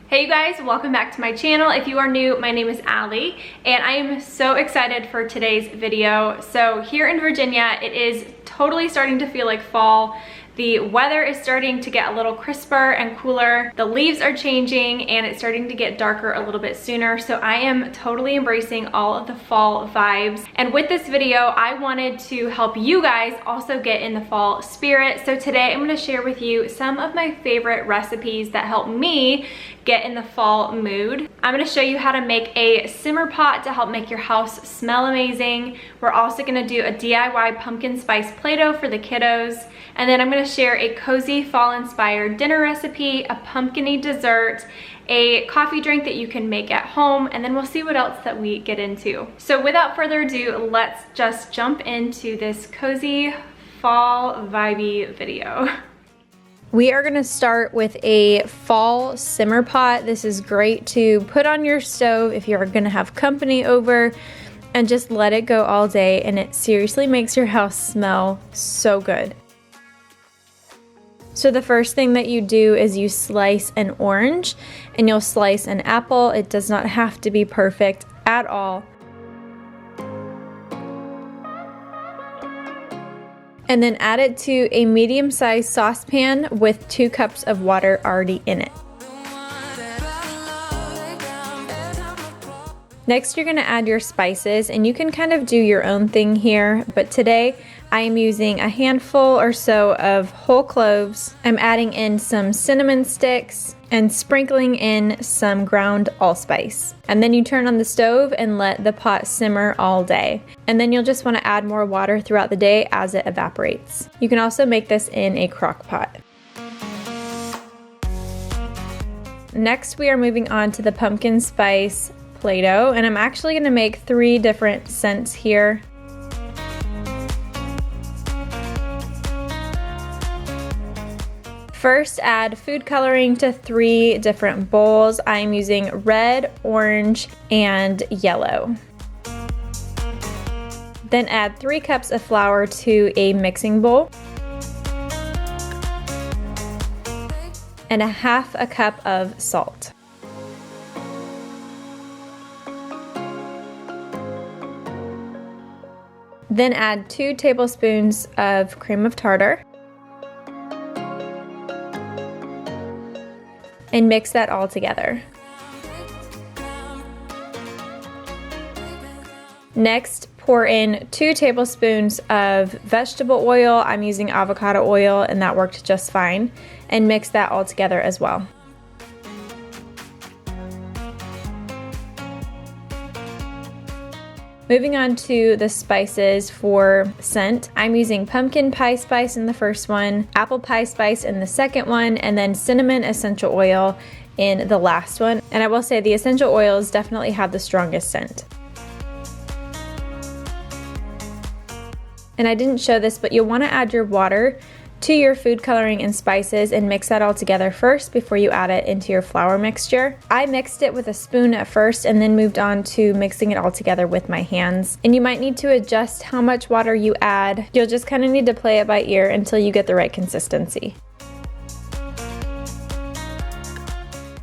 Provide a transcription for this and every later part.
Hey you guys, welcome back to my channel. If you are new, my name is Allie and I am so excited for today's video. So here in Virginia, it is totally starting to feel like fall. The weather is starting to get a little crisper and cooler. The leaves are changing and it's starting to get darker a little bit sooner. So I am totally embracing all of the fall vibes. And with this video, I wanted to help you guys also get in the fall spirit. So today I'm gonna share with you some of my favorite recipes that help me get in the fall mood. I'm gonna show you how to make a simmer pot to help make your house smell amazing. We're also gonna do a DIY pumpkin spice Play-Doh for the kiddos. And then I'm gonna share a cozy fall-inspired dinner recipe, a pumpkin-y dessert, a coffee drink that you can make at home, and then we'll see what else that we get into. So without further ado, let's just jump into this cozy fall vibey video. We are gonna start with a fall simmer pot. This is great to put on your stove if you're gonna have company over and just let it go all day, and it seriously makes your house smell so good. So the first thing that you do is you slice an orange and you'll slice an apple. It does not have to be perfect at all. And then add it to a medium-sized saucepan with 2 cups of water already in it. Next, you're gonna add your spices, and you can kind of do your own thing here, but today I am using a handful or so of whole cloves. I'm adding in some cinnamon sticks and sprinkling in some ground allspice. And then you turn on the stove and let the pot simmer all day. And then you'll just want to add more water throughout the day as it evaporates. You can also make this in a crock pot. Next, we are moving on to the pumpkin spice Play-Doh, and I'm actually going to make 3 different scents here. First, add food coloring to 3 different bowls. I'm using red, orange, and yellow. Then add 3 cups of flour to a mixing bowl and a half a cup of salt. Then add 2 tablespoons of cream of tartar and mix that all together. Next, pour in 2 tablespoons of vegetable oil. I'm using avocado oil and that worked just fine, and mix that all together as well. Moving on to the spices for scent, I'm using pumpkin pie spice in the first one, apple pie spice in the second one, and then cinnamon essential oil in the last one. And I will say the essential oils definitely have the strongest scent. And I didn't show this, but you'll want to add your water to your food coloring and spices and mix that all together first before you add it into your flour mixture. I mixed it with a spoon at first and then moved on to mixing it all together with my hands. And you might need to adjust how much water you add. You'll just kind of need to play it by ear until you get the right consistency.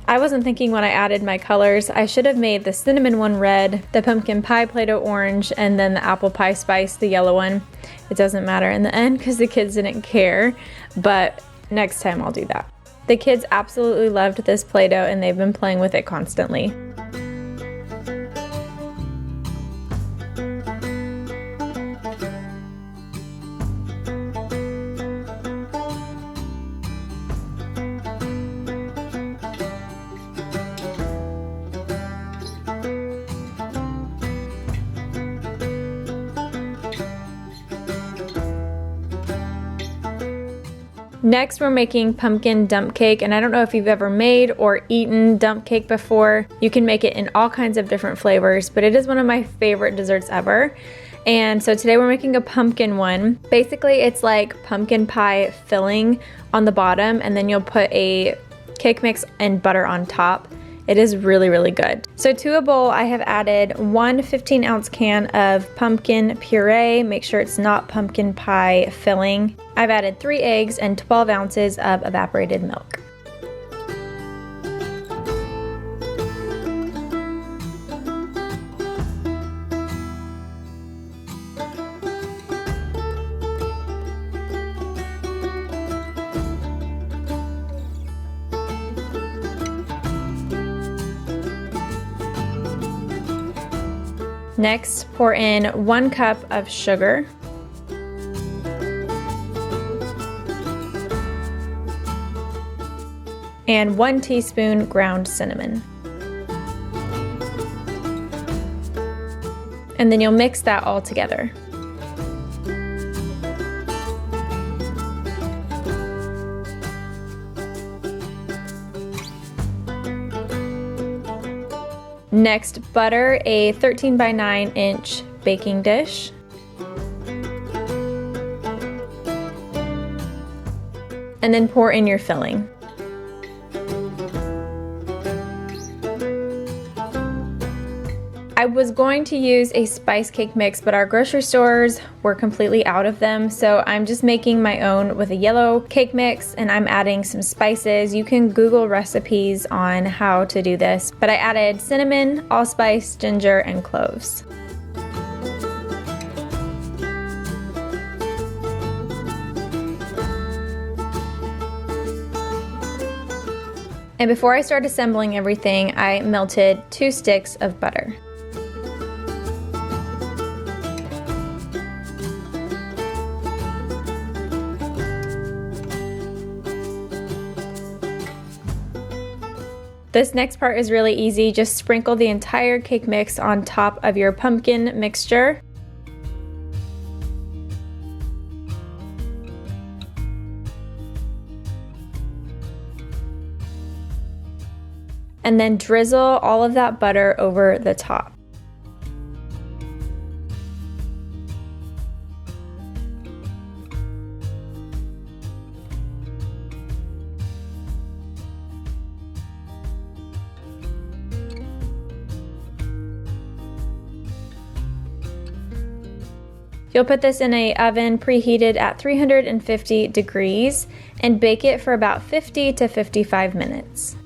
I wasn't thinking when I added my colors. I should have made the cinnamon one red, the pumpkin pie Play-Doh orange, and then the apple pie spice, the yellow one. It doesn't matter in the end because the kids didn't care, but next time I'll do that. The kids absolutely loved this Play-Doh and they've been playing with it constantly. Next, we're making pumpkin dump cake, and I don't know if you've ever made or eaten dump cake before. You can make it in all kinds of different flavors, but it is one of my favorite desserts ever. And so today we're making a pumpkin one. Basically, it's like pumpkin pie filling on the bottom, and then you'll put a cake mix and butter on top. It is really, really good. So to a bowl, I have added 1 15-ounce can of pumpkin puree. Make sure it's not pumpkin pie filling. I've added 3 eggs and 12 ounces of evaporated milk. Next, pour in 1 cup of sugar. And 1 teaspoon ground cinnamon. And then you'll mix that all together. Next, butter a 13 by 9 inch baking dish. And then pour in your filling. I was going to use a spice cake mix, but our grocery stores were completely out of them, so I'm just making my own with a yellow cake mix, and I'm adding some spices. You can Google recipes on how to do this, but I added cinnamon, allspice, ginger, and cloves. And before I start assembling everything, I melted 2 sticks of butter. This next part is really easy. Just sprinkle the entire cake mix on top of your pumpkin mixture. And then drizzle all of that butter over the top. You'll put this in an oven preheated at 350 degrees and bake it for about 50 to 55 minutes.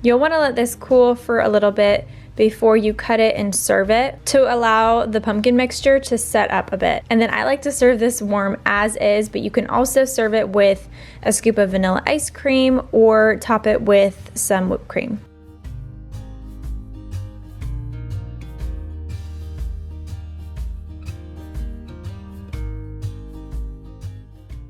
You'll want to let this cool for a little bit before you cut it and serve it to allow the pumpkin mixture to set up a bit. And then I like to serve this warm as is, but you can also serve it with a scoop of vanilla ice cream or top it with some whipped cream.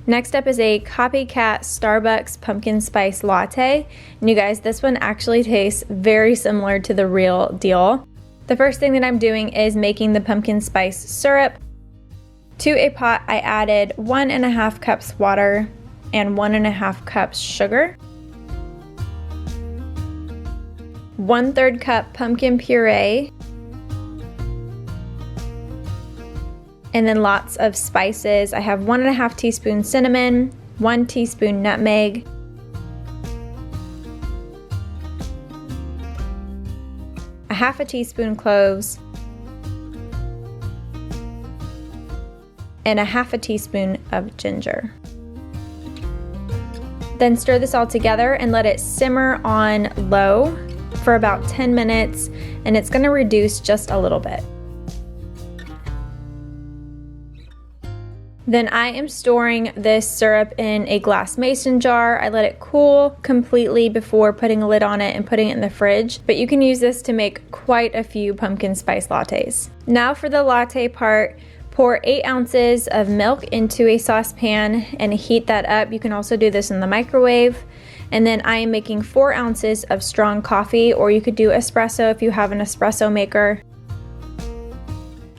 Next up is a copycat Starbucks Pumpkin Spice Latte. And you guys, this one actually tastes very similar to the real deal. The first thing that I'm doing is making the pumpkin spice syrup. To a pot, I added 1.5 cups water and 1.5 cups sugar. 1/3 cup pumpkin puree. And then lots of spices. I have 1.5 teaspoons cinnamon, 1 teaspoon nutmeg, a 1/2 teaspoon cloves, and a 1/2 teaspoon of ginger. Then stir this all together and let it simmer on low for about 10 minutes, and it's gonna reduce just a little bit. Then I am storing this syrup in a glass mason jar. I let it cool completely before putting a lid on it and putting it in the fridge, but you can use this to make quite a few pumpkin spice lattes. Now for the latte part, pour 8 ounces of milk into a saucepan and heat that up. You can also do this in the microwave. And then I am making 4 ounces of strong coffee, or you could do espresso if you have an espresso maker.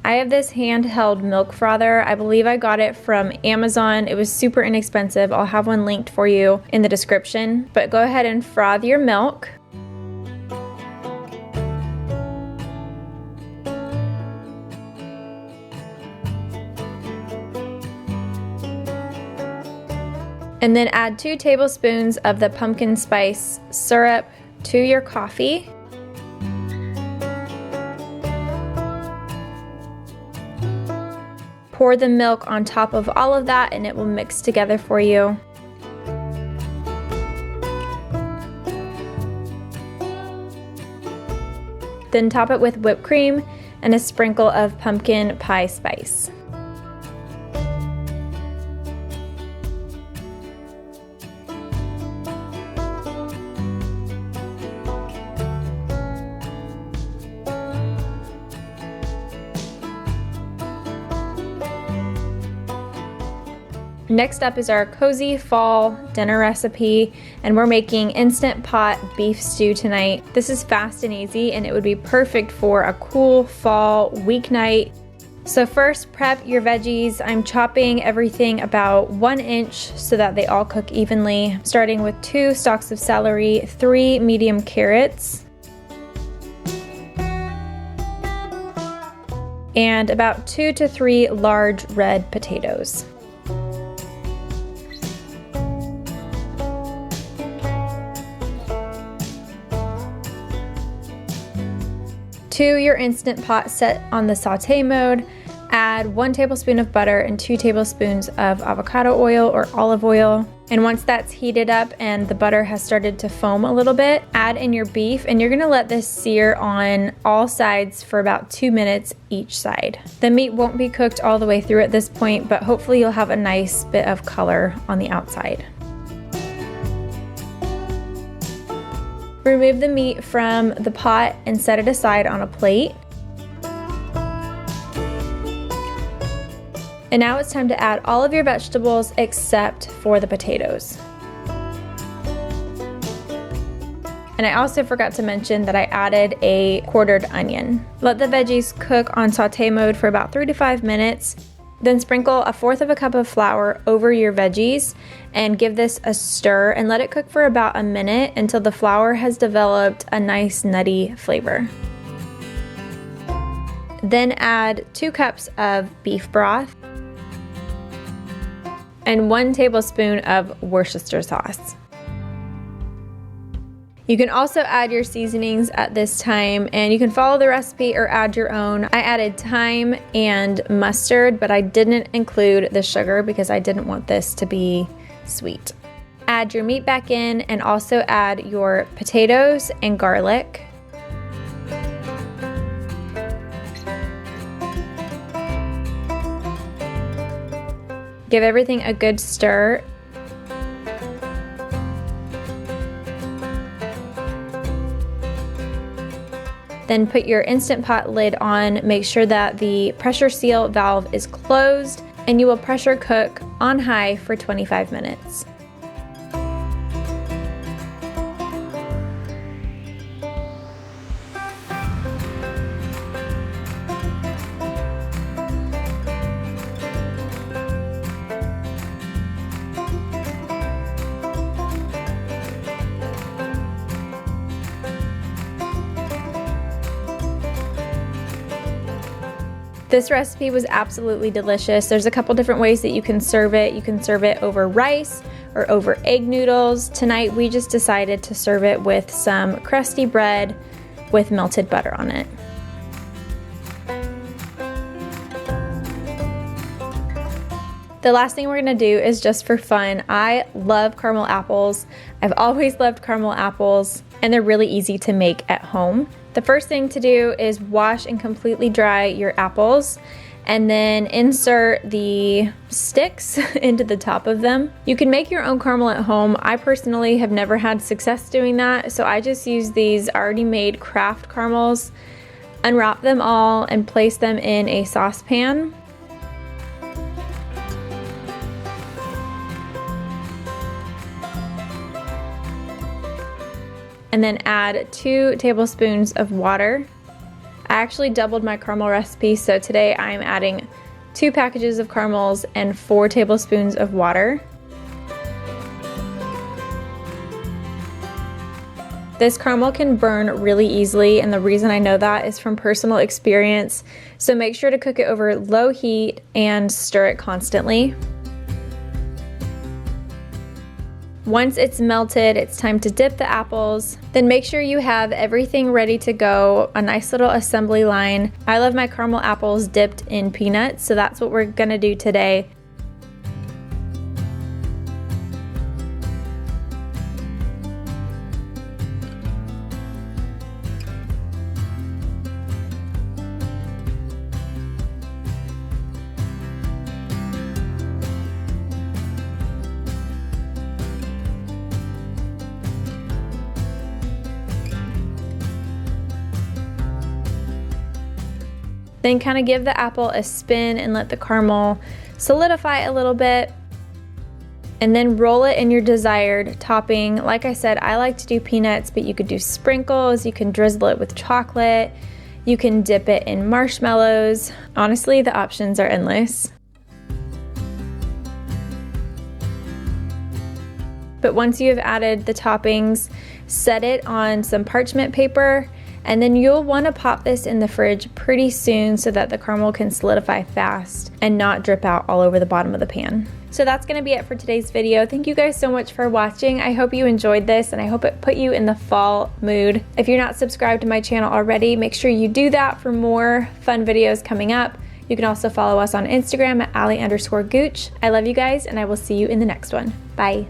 I have this handheld milk frother. I believe I got it from Amazon. It was super inexpensive. I'll have one linked for you in the description. But go ahead and froth your milk. And then add 2 tablespoons of the pumpkin spice syrup to your coffee. Pour the milk on top of all of that and it will mix together for you. Then top it with whipped cream and a sprinkle of pumpkin pie spice. Next up is our cozy fall dinner recipe, and we're making Instant Pot beef stew tonight. This is fast and easy, and it would be perfect for a cool fall weeknight. So first, prep your veggies. I'm chopping everything about 1 inch so that they all cook evenly, starting with 2 stalks of celery, 3 medium carrots, and about 2 to 3 large red potatoes. To your Instant Pot set on the saute mode, add 1 tablespoon of butter and 2 tablespoons of avocado oil or olive oil. And once that's heated up and the butter has started to foam a little bit, add in your beef, and you're gonna let this sear on all sides for about 2 minutes each side. The meat won't be cooked all the way through at this point, but hopefully you'll have a nice bit of color on the outside. Remove the meat from the pot and set it aside on a plate. And now it's time to add all of your vegetables except for the potatoes. And I also forgot to mention that I added a quartered onion. Let the veggies cook on saute mode for about 3 to 5 minutes. Then sprinkle 1/4 cup of flour over your veggies and give this a stir and let it cook for about a minute until the flour has developed a nice nutty flavor. Then add 2 cups of beef broth and 1 tablespoon of Worcestershire sauce. You can also add your seasonings at this time, and you can follow the recipe or add your own. I added thyme and mustard, but I didn't include the sugar because I didn't want this to be sweet. Add your meat back in and also add your potatoes and garlic. Give everything a good stir. Then put your Instant Pot lid on, make sure that the pressure seal valve is closed, and you will pressure cook on high for 25 minutes. This recipe was absolutely delicious. There's a couple different ways that you can serve it. You can serve it over rice or over egg noodles. Tonight we just decided to serve it with some crusty bread with melted butter on it. The last thing we're gonna do is just for fun. I love caramel apples. I've always loved caramel apples, and they're really easy to make at home. The first thing to do is wash and completely dry your apples and then insert the sticks into the top of them. You can make your own caramel at home. I personally have never had success doing that, so I just use these already made craft caramels, unwrap them all and place them in a saucepan. And then add 2 tablespoons of water. I actually doubled my caramel recipe, so today I'm adding 2 packages of caramels and 4 tablespoons of water. This caramel can burn really easily, and the reason I know that is from personal experience. So make sure to cook it over low heat and stir it constantly. Once it's melted, it's time to dip the apples. Then make sure you have everything ready to go, a nice little assembly line. I love my caramel apples dipped in peanuts, so that's what we're gonna do today. Then kind of give the apple a spin and let the caramel solidify a little bit. And then roll it in your desired topping. Like I said, I like to do peanuts, but you could do sprinkles, you can drizzle it with chocolate, you can dip it in marshmallows. Honestly, the options are endless. But once you have added the toppings, set it on some parchment paper, and then you'll want to pop this in the fridge pretty soon so that the caramel can solidify fast and not drip out all over the bottom of the pan. So that's going to be it for today's video. Thank you guys so much for watching. I hope you enjoyed this and I hope it put you in the fall mood. If you're not subscribed to my channel already, make sure you do that for more fun videos coming up. You can also follow us on Instagram at Allie_Gooch. I love you guys and I will see you in the next one. Bye.